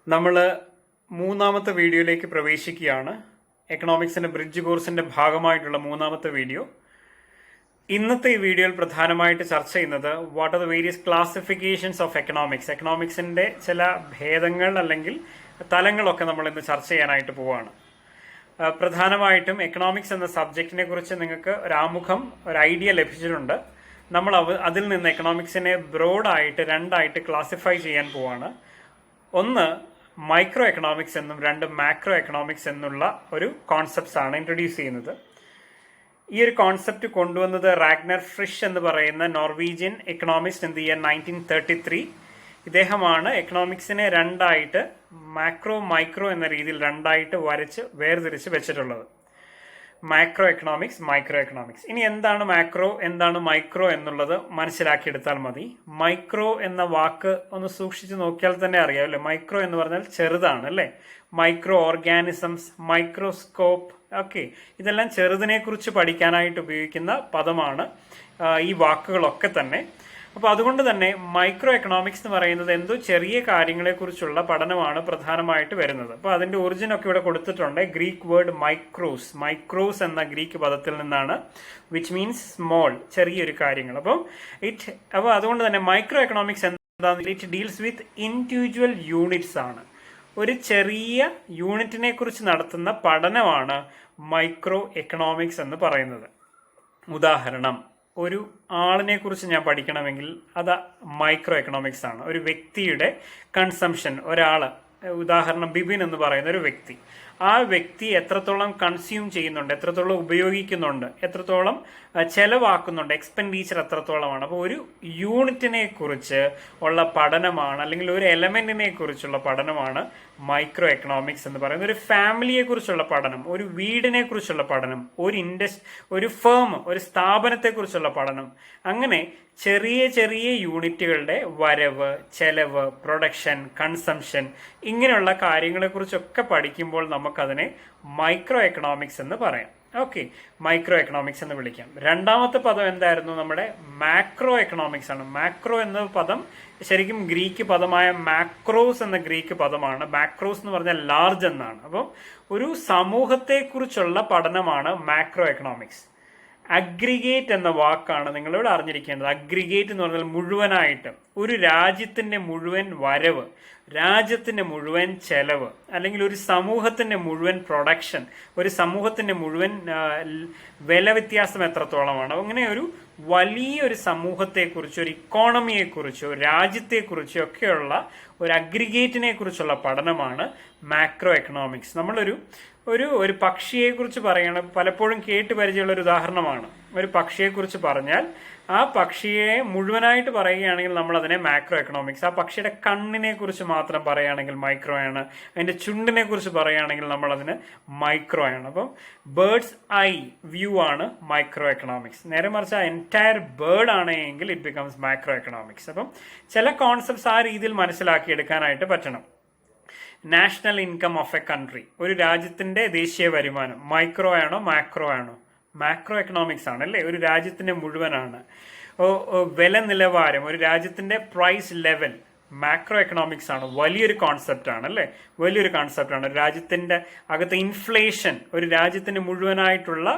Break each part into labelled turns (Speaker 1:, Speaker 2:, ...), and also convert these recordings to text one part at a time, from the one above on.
Speaker 1: നമ്മൾ മൂന്നാമത്തെ വീഡിയോയിലേക്ക് പ്രവേശിക്കുകയാണ്. എക്കണോമിക്സിൻ്റെ ബ്രിഡ്ജ് കോഴ്സിൻ്റെ ഭാഗമായിട്ടുള്ള മൂന്നാമത്തെ വീഡിയോ. ഇന്നത്തെ ഈ വീഡിയോയിൽ പ്രധാനമായിട്ട് ചർച്ച ചെയ്യുന്നത് what are the various classifications of economics. എക്കണോമിക്സിൻ്റെ ചില ഭേദങ്ങൾ അല്ലെങ്കിൽ തലങ്ങളൊക്കെ നമ്മൾ ഇന്ന് ചർച്ച ചെയ്യാനായിട്ട് പോവുകയാണ്. പ്രധാനമായിട്ടും എക്കണോമിക്സ് എന്ന സബ്ജക്റ്റിനെ കുറിച്ച് നിങ്ങൾക്ക് ഒരു ആമുഖം, ഒരു ഐഡിയ ലഭിച്ചിട്ടുണ്ട്. നമ്മൾ അതിൽ നിന്ന് എക്കണോമിക്സിനെ ബ്രോഡായിട്ട് രണ്ടായിട്ട് ക്ലാസിഫൈ ചെയ്യാൻ പോവാണ്. ഒന്ന് മൈക്രോ എക്കണോമിക്സ് എന്നും രണ്ട് മാക്രോ എക്കണോമിക്സ് എന്നുള്ള ഒരു കോൺസെപ്റ്റ്സ് ആണ് ഇൻട്രൊഡ്യൂസ് ചെയ്യുന്നത്. ഈ ഒരു കോൺസെപ്റ്റ് കൊണ്ടുവന്നത് റാഗ്നർ ഫ്രിഷ് എന്ന് പറയുന്ന Norwegian economist in the year 1933. ഇദ്ദേഹമാണ് എക്കണോമിക്സിനെ രണ്ടായിട്ട് മാക്രോ മൈക്രോ എന്ന രീതിയിൽ രണ്ടായിട്ട് വരച്ച് വേർതിരിച്ച് വെച്ചിട്ടുള്ളത്. Macro economics, micro economics. ഇനി എന്താണ് മാക്രോ, എന്താണ് മൈക്രോ എന്നുള്ളത് മനസ്സിലാക്കിയെടുത്താൽ മതി. മൈക്രോ എന്ന വാക്ക് ഒന്ന് സൂക്ഷിച്ച് നോക്കിയാൽ തന്നെ അറിയാം അല്ലേ. മൈക്രോ എന്ന് പറഞ്ഞാൽ ചെറുതാണ് അല്ലേ. മൈക്രോ ഓർഗാനിസംസ്, മൈക്രോസ്കോപ്പ്, ഓക്കെ, ഇതെല്ലാം ചെറുതിനെ കുറിച്ച് പഠിക്കാനായിട്ട് ഉപയോഗിക്കുന്ന പദമാണ് ഈ വാക്കുകളൊക്കെ തന്നെ. അപ്പോൾ അതുകൊണ്ട് തന്നെ മൈക്രോ എക്കണോമിക്സ് എന്ന് പറയുന്നത് എന്തോ ചെറിയ കാര്യങ്ങളെക്കുറിച്ചുള്ള പഠനമാണ് പ്രധാനമായിട്ട് വരുന്നത്. അപ്പോൾ അതിൻ്റെ ഒറിജിൻ ഒക്കെ ഇവിടെ കൊടുത്തിട്ടുണ്ട്. ഗ്രീക്ക് വേർഡ് മൈക്രോസ് എന്ന ഗ്രീക്ക് പദത്തിൽ നിന്നാണ്, വിച്ച് മീൻസ് സ്മോൾ, ചെറിയൊരു കാര്യങ്ങൾ. അപ്പോൾ അതുകൊണ്ട് തന്നെ മൈക്രോ എക്കണോമിക്സ് എന്താണെന്ന്, it deals with individual units ആണ്. ഒരു ചെറിയ യൂണിറ്റിനെ കുറിച്ച് നടത്തുന്ന പഠനമാണ് മൈക്രോ എക്കണോമിക്സ് എന്ന് പറയുന്നത്. ഉദാഹരണം, ഒരു ആളിനെ കുറിച്ച് ഞാൻ പഠിക്കണമെങ്കിൽ അത് മൈക്രോ എക്കണോമിക്സ് ആണ്. ഒരു വ്യക്തിയുടെ കൺസംഷൻ, ഒരാള്, ഉദാഹരണം ബിബിൻ എന്ന് പറയുന്ന ഒരു വ്യക്തി, ആ വ്യക്തി എത്രത്തോളം കൺസ്യൂം ചെയ്യുന്നുണ്ട്, എത്രത്തോളം ഉപയോഗിക്കുന്നുണ്ട്, എത്രത്തോളം ചെലവാക്കുന്നുണ്ട്, എക്സ്പെൻഡിച്ചർ എത്രത്തോളമാണ്. അപ്പോൾ ഒരു യൂണിറ്റിനെ കുറിച്ച് ഉള്ള പഠനമാണ്, അല്ലെങ്കിൽ ഒരു എലമെന്റിനെ കുറിച്ചുള്ള പഠനമാണ് മൈക്രോ എക്കണോമിക്സ് എന്ന് പറയുന്നത്. ഒരു ഫാമിലിയെ കുറിച്ചുള്ള പഠനം, ഒരു വീടിനെ കുറിച്ചുള്ള പഠനം, ഒരു ഫേം, ഒരു സ്ഥാപനത്തെ കുറിച്ചുള്ള പഠനം, അങ്ങനെ ചെറിയ ചെറിയ യൂണിറ്റുകളുടെ വരവ്, ചെലവ്, പ്രൊഡക്ഷൻ, കൺസംഷൻ, ഇങ്ങനെയുള്ള കാര്യങ്ങളെക്കുറിച്ചൊക്കെ പഠിക്കുമ്പോൾ നമുക്കതിനെ മൈക്രോ എക്കണോമിക്സ് എന്ന് പറയാം. ഓക്കെ, മൈക്രോ എക്കണോമിക്സ് എന്ന് വിളിക്കാം. രണ്ടാമത്തെ പദം എന്തായിരുന്നു? നമ്മുടെ മാക്രോ എക്കണോമിക്സ് ആണ്. മാക്രോ എന്ന പദം ശരിക്കും ഗ്രീക്ക് പദമായ മാക്രോസ് എന്ന ഗ്രീക്ക് പദമാണ്. മാക്രോസ് എന്ന് പറഞ്ഞാൽ ലാർജ് എന്നാണ്. അപ്പോൾ ഒരു സമൂഹത്തെക്കുറിച്ചുള്ള പഠനമാണ് മാക്രോ എക്കണോമിക്സ്. അഗ്രിഗേറ്റ് എന്ന വാക്കാണ് നിങ്ങളിവിടെ അറിഞ്ഞിരിക്കേണ്ടത്. അഗ്രിഗേറ്റ് എന്ന് പറഞ്ഞാൽ മുഴുവനായിട്ട്, ഒരു രാജ്യത്തിന്റെ മുഴുവൻ വരവ്, രാജ്യത്തിന്റെ മുഴുവൻ ചെലവ്, അല്ലെങ്കിൽ ഒരു സമൂഹത്തിന്റെ മുഴുവൻ പ്രൊഡക്ഷൻ, ഒരു സമൂഹത്തിന്റെ മുഴുവൻ വില വ്യത്യാസം എത്രത്തോളമാണ്. അങ്ങനെ ഒരു വലിയൊരു സമൂഹത്തെക്കുറിച്ചോ, ഒരു ഇക്കോണമിയെക്കുറിച്ചോ, ഒരു രാജ്യത്തെക്കുറിച്ചോ ഒക്കെയുള്ള ഒരു അഗ്രിഗേറ്റിനെ കുറിച്ചുള്ള പഠനമാണ് മാക്രോ എക്കണോമിക്സ്. നമ്മളൊരു ഒരു പക്ഷിയെക്കുറിച്ച് പറയണം, പലപ്പോഴും കേട്ട് പരിചയമുള്ള ഒരു ഉദാഹരണമാണ്. ഒരു പക്ഷിയെക്കുറിച്ച് പറഞ്ഞാൽ ആ പക്ഷിയെ മുഴുവനായിട്ട് പറയുകയാണെങ്കിൽ നമ്മൾ അതിനെ മാക്രോ എക്കണോമിക്സ്. ആ പക്ഷിയുടെ കണ്ണിനെ കുറിച്ച് മാത്രം പറയുകയാണെങ്കിൽ മൈക്രോ ആണ്. അതിന്റെ ചുണ്ടിനെ കുറിച്ച് പറയുകയാണെങ്കിൽ നമ്മൾ അതിന് മൈക്രോ ആണ്. അപ്പം ബേർഡ്സ് ഐ വ്യൂ ആണ് മൈക്രോ എക്കണോമിക്സ്. നേരെ മറിച്ച് ആ എൻറ്റയർ ബേർഡ് ആണെങ്കിൽ ഇറ്റ് ബിക്കംസ് മാക്രോ എക്കണോമിക്സ്. അപ്പം ചില കോൺസെപ്റ്റ്സ് ആ രീതിയിൽ മനസ്സിലാക്കിയെടുക്കാനായിട്ട് പറ്റണം. National income of A country, ഒരു രാജ്യത്തിന്റെ ദേശീയ വരുമാനം, മൈക്രോ ആണോ മാക്രോ ആണോ? മാക്രോ എക്കണോമിക്സ് ആണ് അല്ലേ. ഒരു രാജ്യത്തിന്റെ മുഴുവനാണ്. വില നിലവാരം, ഒരു രാജ്യത്തിന്റെ പ്രൈസ് ലെവൽ, മാക്രോ എക്കണോമിക്സ് ആണ്. വലിയൊരു കോൺസെപ്റ്റ് ആണ് അല്ലേ, വലിയൊരു കോൺസെപ്റ്റ് ആണ്. ഒരു രാജ്യത്തിന്റെ അകത്ത് ഇൻഫ്ലേഷൻ, ഒരു രാജ്യത്തിന്റെ മുഴുവനായിട്ടുള്ള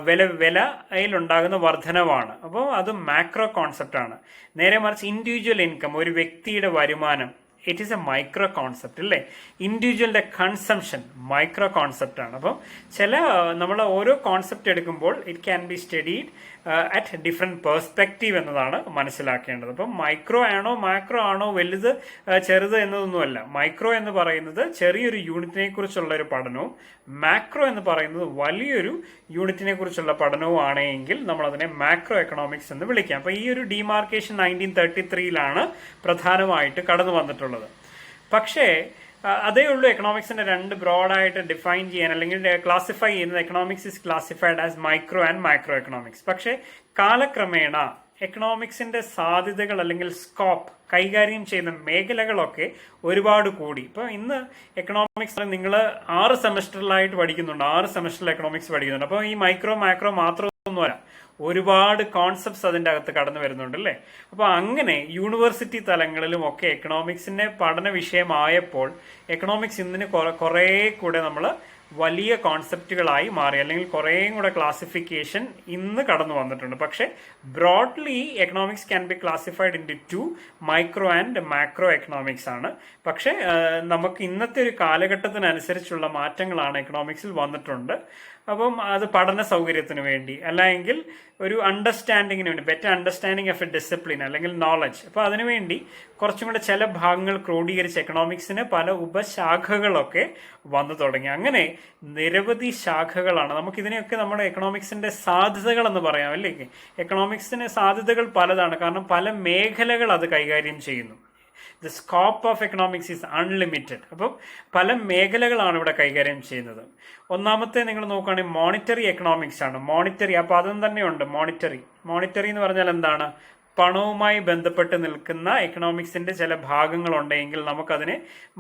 Speaker 1: വിലയിലുണ്ടാകുന്ന വർധനവാണ്. അപ്പോൾ അത് മാക്രോ കോൺസെപ്റ്റ് ആണ്. നേരെ മറിച്ച് ഇൻഡിവിജ്വൽ ഇൻകം, ഒരു വ്യക്തിയുടെ വരുമാനം, it is A micro concept അല്ലേ. ഇൻഡിവിജ്വലിന്റെ കൺസംഷൻ മൈക്രോ കോൺസെപ്റ്റ് ആണ്. അപ്പം നമ്മൾ ഓരോ കോൺസെപ്റ്റ് എടുക്കുമ്പോൾ it can be studied at different perspective എന്നതാണ് മനസ്സിലാക്കേണ്ടത്. അപ്പം മൈക്രോ ആണോ മാക്രോ ആണോ, വലുത് ചെറുത് എന്നതൊന്നുമല്ല. മൈക്രോ എന്ന് പറയുന്നത് ചെറിയൊരു യൂണിറ്റിനെ കുറിച്ചുള്ള ഒരു പഠനവും മാക്രോ എന്ന് പറയുന്നത് വലിയൊരു യൂണിറ്റിനെ കുറിച്ചുള്ള പഠനവും ആണെങ്കിൽ നമ്മൾ അതിനെ മാക്രോ എക്കണോമിക്സ് എന്ന് വിളിക്കാം. അപ്പൊ ഈ ഒരു ഡിമാർക്കേഷൻ 1933 പ്രധാനമായിട്ട് കടന്നു വന്നിട്ടുള്ളത്. പക്ഷേ അതേ ഉള്ളൂ എക്കണോമിക്സിന്റെ രണ്ട് ബ്രോഡായിട്ട് ഡിഫൈൻ ചെയ്യാൻ അല്ലെങ്കിൽ ക്ലാസിഫൈ ചെയ്യുന്നത്. Economics is classified as micro and macro economics. പക്ഷേ കാലക്രമേണ എക്കണോമിക്സിന്റെ സാധ്യതകൾ അല്ലെങ്കിൽ സ്കോപ്പ്, കൈകാര്യം ചെയ്യുന്ന മേഖലകളൊക്കെ ഒരുപാട് കൂടി. ഇപ്പൊ ഇന്ന് എക്കണോമിക്സ് നിങ്ങൾ 6 സെമസ്റ്ററിലായിട്ട് പഠിക്കുന്നുണ്ട്, 6 സെമസ്റ്ററിൽ എക്കണോമിക്സ് പഠിക്കുന്നുണ്ട്. അപ്പോൾ ഈ മൈക്രോ മാക്രോ മാത്രമൊന്നുമല്ല, ഒരുപാട് കോൺസെപ്റ്റ്സ് അതിൻ്റെ അകത്ത് കടന്നു വരുന്നുണ്ട് അല്ലേ. അപ്പോൾ അങ്ങനെ യൂണിവേഴ്സിറ്റി തലങ്ങളിലും ഒക്കെ എക്കണോമിക്സിനെ പഠന വിഷയമായപ്പോൾ എക്കണോമിക്സ് ഇന്നിന് കുറേ കൂടെ നമ്മൾ വലിയ കോൺസെപ്റ്റുകളായി മാറി, അല്ലെങ്കിൽ കുറേയും കൂടെ ക്ലാസിഫിക്കേഷൻ ഇന്ന് കടന്നു വന്നിട്ടുണ്ട്. പക്ഷേ broadly economics can be classified into micro and macro economics ആണ്. പക്ഷേ നമുക്ക് ഇന്നത്തെ ഒരു കാലഘട്ടത്തിനനുസരിച്ചുള്ള മാറ്റങ്ങളാണ് എക്കണോമിക്സിൽ വന്നിട്ടുണ്ട്. അപ്പം അത് പഠന സൗകര്യത്തിന് വേണ്ടി, അല്ലെങ്കിൽ ഒരു അണ്ടർസ്റ്റാൻഡിങ്ങിന് വേണ്ടി, better understanding of A discipline അല്ലെങ്കിൽ നോളജ്. അപ്പോൾ അതിനുവേണ്ടി കുറച്ചും കൂടെ ചില ഭാഗങ്ങൾ ക്രോഡീകരിച്ച് എക്കണോമിക്സിന് പല ഉപശാഖകളൊക്കെ വന്നു തുടങ്ങി. അങ്ങനെ നിരവധി ശാഖകളാണ്. നമുക്കിതിനെയൊക്കെ നമ്മുടെ എക്കണോമിക്സിന്റെ സാധ്യതകൾ എന്ന് പറയാം അല്ലേ. എക്കണോമിക്സിന് സാധ്യതകൾ പലതാണ്, കാരണം പല മേഖലകൾ അത് കൈകാര്യം ചെയ്യുന്നു. The scope of economics is unlimited. അപ്പം പല മേഖലകളാണ് ഇവിടെ കൈകാര്യം ചെയ്യുന്നത്. ഒന്നാമത്തെ നിങ്ങൾ നോക്കുകയാണെങ്കിൽ മോണിറ്ററി എക്കണോമിക്സ് ആണ്. മോണിറ്ററി, അപ്പോൾ അതും തന്നെയുണ്ട്. മോണിറ്ററി എന്ന് പറഞ്ഞാൽ എന്താണ്? പണവുമായി ബന്ധപ്പെട്ട് നിൽക്കുന്ന എക്കണോമിക്സിന്റെ ചില ഭാഗങ്ങളുണ്ടെങ്കിൽ നമുക്കതിനെ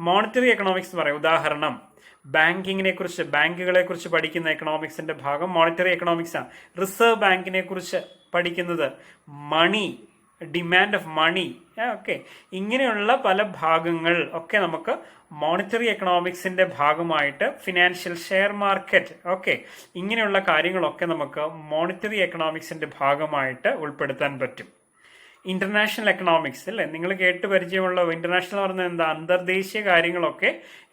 Speaker 1: മോണിറ്ററി എക്കണോമിക്സ് എന്ന് പറയാം. ഉദാഹരണം, ബാങ്കുകളെ കുറിച്ച് പഠിക്കുന്ന എക്കണോമിക്സിന്റെ ഭാഗം മോണിറ്ററി എക്കണോമിക്സ് ആണ്. റിസർവ് ബാങ്കിനെ കുറിച്ച് പഠിക്കുന്നത് മണി, ഡിമാൻഡ് ഓഫ് മണി, ഓക്കെ. ഇങ്ങനെയുള്ള പല ഭാഗങ്ങൾ ഒക്കെ നമുക്ക് മോണിറ്ററി എക്കണോമിക്സിന്റെ ഭാഗമായിട്ട്, ഫിനാൻഷ്യൽ ഷെയർ മാർക്കറ്റ്, ഓക്കെ, ഇങ്ങനെയുള്ള കാര്യങ്ങളൊക്കെ നമുക്ക് മോണിറ്ററി എക്കണോമിക്സിന്റെ ഭാഗമായിട്ട് ഉൾപ്പെടുത്താൻ പറ്റും. ഇന്റർനാഷണൽ എക്കണോമിക്സ് അല്ലേ, നിങ്ങൾ കേട്ട് പരിചയമുള്ള ഇന്റർനാഷണൽ പറഞ്ഞാൽ എന്താ? അന്തർദേശീയ കാര്യങ്ങളൊക്കെ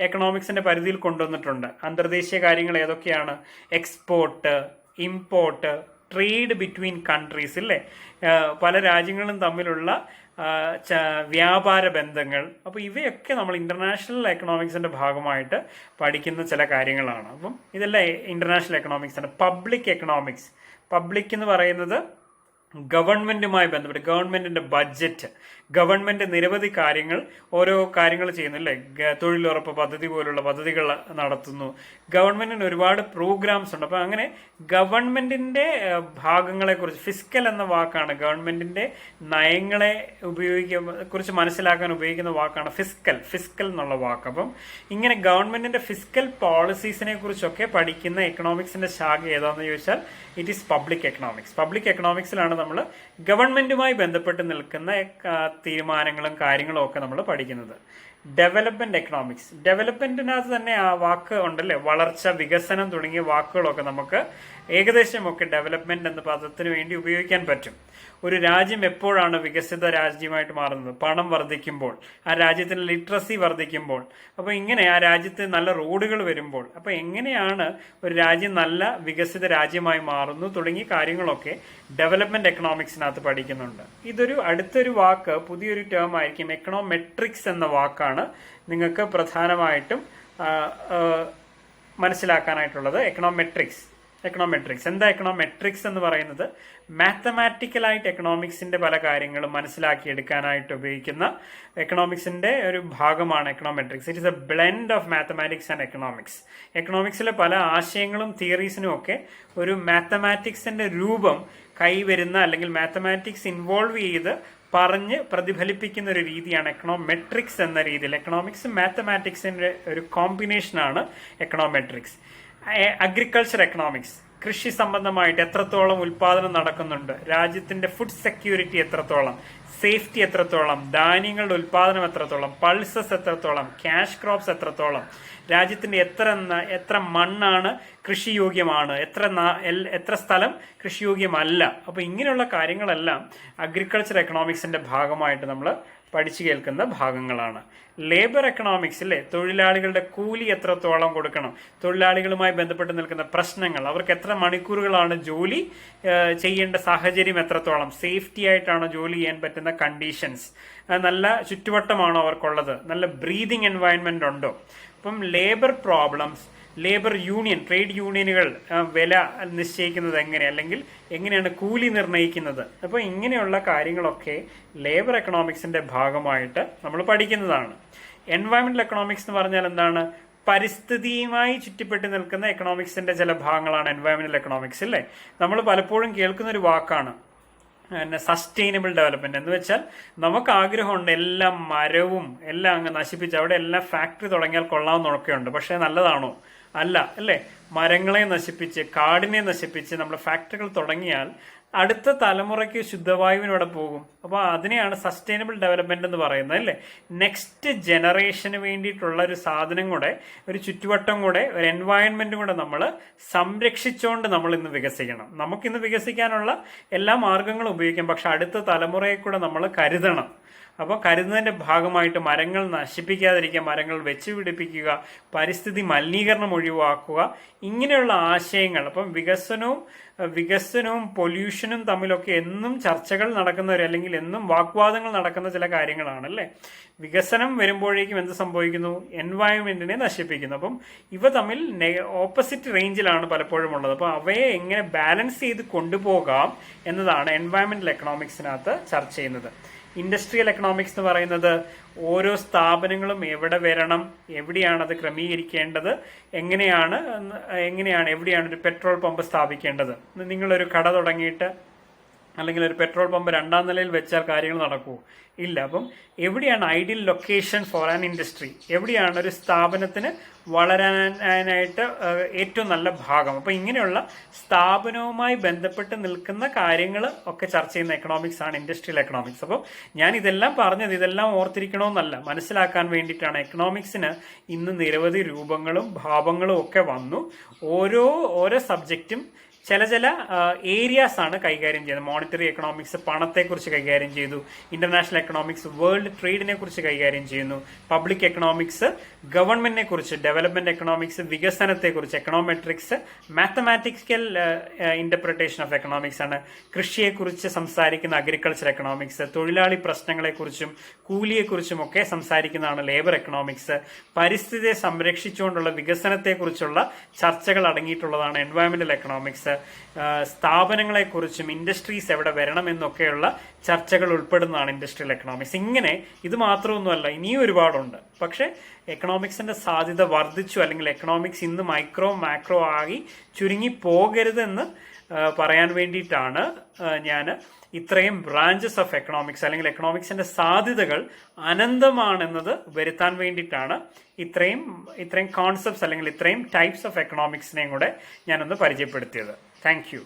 Speaker 1: എക്കണോമിക്സിന്റെ പരിധിയിൽ കൊണ്ടുവന്നിട്ടുണ്ട്. അന്തർദേശീയ കാര്യങ്ങൾ ഏതൊക്കെയാണ്? Export, import, trade between countries അല്ലേ, പല രാജ്യങ്ങളും തമ്മിലുള്ള വ്യാപാര ബന്ധങ്ങൾ. അപ്പോൾ ഇവയൊക്കെ നമ്മൾ ഇന്റർനാഷണൽ എക്കണോമിക്സിന്റെ ഭാഗമായിട്ട് പഠിക്കുന്ന ചില കാര്യങ്ങളാണ്. അപ്പം ഇതെല്ലാം ഇന്റർനാഷണൽ എക്കണോമിക്സ് ആണ്. പബ്ലിക് എക്കണോമിക്സ്, പബ്ലിക് എന്ന് പറയുന്നത് ഗവൺമെന്റുമായി ബന്ധപ്പെട്ട്, ഗവൺമെന്റിന്റെ ബഡ്ജറ്റ്, ഗവൺമെന്റ് നിരവധി കാര്യങ്ങൾ, ഓരോ കാര്യങ്ങൾ ചെയ്യുന്നു അല്ലേ. തൊഴിലുറപ്പ് പദ്ധതി പോലുള്ള പദ്ധതികൾ നടത്തുന്നു. ഗവൺമെന്റിന് ഒരുപാട് പ്രോഗ്രാംസ് ഉണ്ട്. അപ്പൊ അങ്ങനെ ഗവൺമെന്റിന്റെ ഭാഗങ്ങളെ കുറിച്ച്, ഫിസ്ക്കൽ എന്ന വാക്കാണ്, ഗവൺമെന്റിന്റെ നയങ്ങളെ കുറിച്ച് മനസ്സിലാക്കാൻ ഉപയോഗിക്കുന്ന വാക്കാണ് ഫിസ്ക്കൽ എന്നുള്ള വാക്ക്. അപ്പം ഇങ്ങനെ ഗവൺമെന്റിന്റെ ഫിസ്ക്കൽ പോളിസീസിനെ കുറിച്ചൊക്കെ പഠിക്കുന്ന എക്കണോമിക്സിന്റെ ശാഖ ഏതാണെന്ന് ചോദിച്ചാൽ it is public economics. Public എക്കണോമിക്സിലാണ് നമ്മൾ ഗവൺമെന്റുമായി ബന്ധപ്പെട്ട് നിൽക്കുന്ന തീരുമാനങ്ങളും കാര്യങ്ങളും ഒക്കെ നമ്മൾ പഠിക്കുന്നത്. ഡെവലപ്മെന്റ് എക്കണോമിക്സ്, ഡെവലപ്മെന്റിനകത്ത് തന്നെ ആ വാക്ക് ഉണ്ടല്ലേ, വളർച്ച, വികസനം തുടങ്ങിയ വാക്കുകളൊക്കെ നമുക്ക് ഏകദേശമൊക്കെ ഡെവലപ്മെന്റ് എന്ന പദത്തിന് വേണ്ടി ഉപയോഗിക്കാൻ പറ്റും. ഒരു രാജ്യം എപ്പോഴാണ് വികസിത രാജ്യമായിട്ട് മാറുന്നത്? പണം വർദ്ധിക്കുമ്പോൾ, ആ രാജ്യത്തിന്റെ ലിറ്ററസി വർദ്ധിക്കുമ്പോൾ, അപ്പോൾ ഇങ്ങനെ ആ രാജ്യത്ത് നല്ല റോഡുകൾ വരുമ്പോൾ, അപ്പോൾ എങ്ങനെയാണ് ഒരു രാജ്യം നല്ല വികസിത രാജ്യമായി മാറുന്നു തുടങ്ങിയ കാര്യങ്ങളൊക്കെ ഡെവലപ്മെന്റ് എക്കണോമിക്സിനകത്ത് പഠിക്കുന്നുണ്ട്. ഇതൊരു അടുത്തൊരു വാക്ക്, പുതിയൊരു ടേം ആയിരിക്കും. എക്കണോമെട്രിക്സ് എന്ന വാക്കാണ് നിങ്ങൾക്ക് പ്രധാനമായിട്ടും മനസ്സിലാക്കാനായിട്ടുള്ളത്. എക്കണോമെട്രിക്സ് എന്താ? എക്കണോമെട്രിക്സ് എന്ന് പറയുന്നത് മാത്തമാറ്റിക്കലായിട്ട് എക്കണോമിക്സിന്റെ പല കാര്യങ്ങളും മനസ്സിലാക്കിയെടുക്കാനായിട്ട് ഉപയോഗിക്കുന്ന എക്കണോമിക്സിന്റെ ഒരു ഭാഗമാണ് econometrics. It is a blend of mathematics and economics. എക്കണോമിക്സിലെ പല ആശയങ്ങളും തിയറീസിനും ഒക്കെ ഒരു മാത്തമാറ്റിക്സിന്റെ രൂപം കൈവരുന്ന, അല്ലെങ്കിൽ മാത്തമാറ്റിക്സ് ഇൻവോൾവ് ചെയ്ത് പറഞ്ഞ് പ്രതിഫലിപ്പിക്കുന്ന ഒരു രീതിയാണ് എക്കണോമെട്രിക്സ് എന്ന രീതിയിൽ. എക്കണോമിക്സും മാത്തമാറ്റിക്സിന്റെ ഒരു കോമ്പിനേഷനാണ് എക്കണോമെട്രിക്സ്. അഗ്രികൾച്ചർ എക്കണോമിക്സ്, കൃഷി സംബന്ധമായിട്ട് എത്രത്തോളം ഉൽപാദനം നടക്കുന്നുണ്ട്, രാജ്യത്തിന്റെ ഫുഡ് സെക്യൂരിറ്റി എത്രത്തോളം, സേഫ്റ്റി എത്രത്തോളം, ധാന്യങ്ങളുടെ ഉൽപാദനം എത്രത്തോളം, പൾസസ് എത്രത്തോളം, ക്യാഷ് ക്രോപ്സ് എത്രത്തോളം, രാജ്യത്തിന്റെ എത്ര മണ്ണാണ് കൃഷിയോഗ്യമാണ്, എത്ര സ്ഥലം കൃഷിയോഗ്യമല്ല. അപ്പൊ ഇങ്ങനെയുള്ള കാര്യങ്ങളെല്ലാം അഗ്രികൾച്ചർ എക്കണോമിക്സിന്റെ ഭാഗമായിട്ട് നമ്മൾ പഠിച്ചു കേൾക്കുന്ന ഭാഗങ്ങളാണ്. ലേബർ എക്കണോമിക്സ് അല്ലേ, തൊഴിലാളികളുടെ കൂലി എത്രത്തോളം കൊടുക്കണം, തൊഴിലാളികളുമായി ബന്ധപ്പെട്ട് നിൽക്കുന്ന പ്രശ്നങ്ങൾ, അവർക്ക് എത്ര മണിക്കൂറുകളാണ് ജോലി ചെയ്യേണ്ട സാഹചര്യം എത്രത്തോളം, സേഫ്റ്റി ആയിട്ടാണോ ജോലി ചെയ്യാൻ പറ്റുന്ന കണ്ടീഷൻസ്, നല്ല ചുറ്റുവട്ടമാണോ അവർക്കുള്ളത്, നല്ല ബ്രീതിങ് എൻവയൺമെന്റ് ഉണ്ടോ. അപ്പം labour problems, labour union, trade യൂണിയനുകൾ വില നിശ്ചയിക്കുന്നത് എങ്ങനെ, അല്ലെങ്കിൽ എങ്ങനെയാണ് കൂലി നിർണ്ണയിക്കുന്നത്. അപ്പോൾ ഇങ്ങനെയുള്ള കാര്യങ്ങളൊക്കെ ലേബർ എക്കണോമിക്സിന്റെ ഭാഗമായിട്ട് നമ്മൾ പഠിക്കുന്നതാണ്. എൻവയറമെന്റൽ എക്കണോമിക്സ് എന്ന് പറഞ്ഞാൽ എന്താണ്? പരിസ്ഥിതിയുമായി ചുറ്റിപ്പെട്ട് നിൽക്കുന്ന എക്കണോമിക്സിന്റെ ചില ഭാഗങ്ങളാണ് എൻവയറമെന്റൽ എക്കണോമിക്സ് അല്ലേ. നമ്മൾ പലപ്പോഴും കേൾക്കുന്ന ഒരു വാക്കാണ് സസ്റ്റൈനബിൾ ഡെവലപ്മെന്റ്. എന്ന് വെച്ചാൽ നമുക്ക് ആഗ്രഹമുണ്ട് എല്ലാം മരവും എല്ലാം അങ്ങ് നശിപ്പിച്ച് അവിടെ എല്ലാം ഫാക്ടറി തുടങ്ങിയാൽ കൊള്ളാമെന്നൊക്കെ ഉണ്ട്. പക്ഷെ നല്ലതാണോ? അല്ല അല്ലേ. മരങ്ങളെ നശിപ്പിച്ച്, കാടിനെ നശിപ്പിച്ച് നമ്മൾ ഫാക്ടറികൾ തുടങ്ങിയാൽ അടുത്ത തലമുറയ്ക്ക് ശുദ്ധവായുവിനോടെ പോകും. അപ്പോൾ അതിനെയാണ് സസ്റ്റൈനബിൾ ഡെവലപ്മെന്റ് എന്ന് പറയുന്നത്, അല്ലേ? നെക്സ്റ്റ് ജനറേഷന് വേണ്ടിയിട്ടുള്ള ഒരു സാധനം കൂടെ, ഒരു ചുറ്റുവട്ടം കൂടെ, ഒരു എൻവയൺമെന്റും കൂടെ നമ്മൾ സംരക്ഷിച്ചുകൊണ്ട് നമ്മൾ ഇന്ന് വികസിക്കണം. നമുക്കിന്ന് വികസിക്കാനുള്ള എല്ലാ മാർഗങ്ങളും ഉപയോഗിക്കാം, പക്ഷെ അടുത്ത തലമുറയെ കൂടെ നമ്മൾ കരുതണം. അപ്പോൾ കരുതുന്നതിൻ്റെ ഭാഗമായിട്ട് മരങ്ങൾ നശിപ്പിക്കാതിരിക്കുക, മരങ്ങൾ വെച്ച് പിടിപ്പിക്കുക, പരിസ്ഥിതി മലിനീകരണം ഒഴിവാക്കുക, ഇങ്ങനെയുള്ള ആശയങ്ങൾ. അപ്പം വികസനവും പൊല്യൂഷനും തമ്മിലൊക്കെ എന്നും ചർച്ചകൾ നടക്കുന്നവർ, അല്ലെങ്കിൽ എന്നും വാഗ്വാദങ്ങൾ നടക്കുന്ന ചില കാര്യങ്ങളാണ്, അല്ലേ? വികസനം വരുമ്പോഴേക്കും എന്ത് സംഭവിക്കുന്നു? എൻവയൺമെന്റിനെ നശിപ്പിക്കുന്നു. അപ്പം ഇവ തമ്മിൽ ഓപ്പോസിറ്റ് റേഞ്ചിലാണ് പലപ്പോഴും ഉള്ളത്. അപ്പോൾ അവയെ എങ്ങനെ ബാലൻസ് ചെയ്ത് കൊണ്ടുപോകാം എന്നതാണ് എൻവയൺമെന്റൽ എക്കണോമിക്സിനകത്ത് ചർച്ച ചെയ്യുന്നത്. ഇൻഡസ്ട്രിയൽ എക്കണോമിക്സ് എന്ന് പറയുന്നത് ഓരോ സ്ഥാപനങ്ങളും എവിടെ വരണം, എവിടെയാണ് അത് ക്രമീകരിക്കേണ്ടത്, എവിടെയാണ് ഒരു പെട്രോൾ പമ്പ് സ്ഥാപിക്കേണ്ടത്. നിങ്ങളൊരു കട തുടങ്ങിയിട്ട് അല്ലെങ്കിൽ ഒരു പെട്രോൾ പമ്പ് 2ാം നിലയിൽ വെച്ചാൽ കാര്യങ്ങൾ നടക്കുമോ? ഇല്ല. അപ്പം എവിടെയാണ് ideal location for an industry, എവിടെയാണ് ഒരു സ്ഥാപനത്തിന് വളരാനായിട്ട് ഏറ്റവും നല്ല ഭാഗം? അപ്പം ഇങ്ങനെയുള്ള സ്ഥാപനവുമായി ബന്ധപ്പെട്ട് നിൽക്കുന്ന കാര്യങ്ങൾ ഒക്കെ ചർച്ച ചെയ്യുന്ന എക്കണോമിക്സ് ആണ് ഇൻഡസ്ട്രിയൽ എക്കണോമിക്സ്. അപ്പോൾ ഞാൻ ഇതെല്ലാം പറഞ്ഞത് ഇതെല്ലാം ഓർത്തിരിക്കണമെന്നല്ല, മനസ്സിലാക്കാൻ വേണ്ടിയിട്ടാണ്. എക്കണോമിക്സിന് ഇന്ന് നിരവധി രൂപങ്ങളും ഭാവങ്ങളും ഒക്കെ വന്നു. ഓരോ സബ്ജക്റ്റും ചില ഏരിയാസ് ആണ് കൈകാര്യം ചെയ്യുന്നത്. മോണിറ്ററി എക്കണോമിക്സ് പണത്തെക്കുറിച്ച് കൈകാര്യം ചെയ്തു, ഇന്റർനാഷണൽ എക്കണോമിക്സ് വേൾഡ് ട്രേഡിനെ കുറിച്ച് കൈകാര്യം ചെയ്യുന്നു, പബ്ലിക് എക്കണോമിക്സ് ഗവൺമെന്റിനെ കുറിച്ച്, ഡെവലപ്മെന്റ് എക്കണോമിക്സ് വികസനത്തെക്കുറിച്ച്, econometrics mathematical interpretation of economics ആണ്, കൃഷിയെക്കുറിച്ച് സംസാരിക്കുന്ന അഗ്രികൾച്ചർ എക്കണോമിക്സ്, തൊഴിലാളി പ്രശ്നങ്ങളെക്കുറിച്ചും കൂലിയെക്കുറിച്ചും ഒക്കെ സംസാരിക്കുന്നതാണ് ലേബർ എക്കണോമിക്സ്, പരിസ്ഥിതിയെ സംരക്ഷിച്ചുകൊണ്ടുള്ള വികസനത്തെക്കുറിച്ചുള്ള ചർച്ചകൾ അടങ്ങിയിട്ടുള്ളതാണ് എൻവയൺമെന്റൽ എക്കണോമിക്സ്, സ്ഥാപനങ്ങളെക്കുറിച്ചും ഇൻഡസ്ട്രീസ് എവിടെ വരണം എന്നൊക്കെയുള്ള ചർച്ചകൾ ഉൾപ്പെടുന്നതാണ് ഇൻഡസ്ട്രിയൽ എക്കണോമിക്സ്. ഇങ്ങനെ ഇത് മാത്രമൊന്നുമല്ല, ഇനിയും ഒരുപാടുണ്ട്. പക്ഷെ എക്കണോമിക്സിന്റെ സാധ്യത വർദ്ധിച്ചു, അല്ലെങ്കിൽ എക്കണോമിക്സ് ഇന്ന് മൈക്രോ മാക്രോ ആയി ചുരുങ്ങി പോകരുതെന്ന് പറയാൻ വേണ്ടിയിട്ടാണ് ഞാൻ ഇത്രയും ബ്രാഞ്ചസ് ഓഫ് എക്കണോമിക്സ്, അല്ലെങ്കിൽ എക്കണോമിക്സിന്റെ സാധ്യതകൾ അനന്തമാണെന്നത് വരുത്താൻ വേണ്ടിയിട്ടാണ് ഇത്രയും കോൺസെപ്റ്റ്സ് അല്ലെങ്കിൽ ഇത്രയും ടൈപ്സ് ഓഫ് എക്കണോമിക്സിനെയും കൂടെ ഞാനൊന്ന് പരിചയപ്പെടുത്തിയത്. Thank you.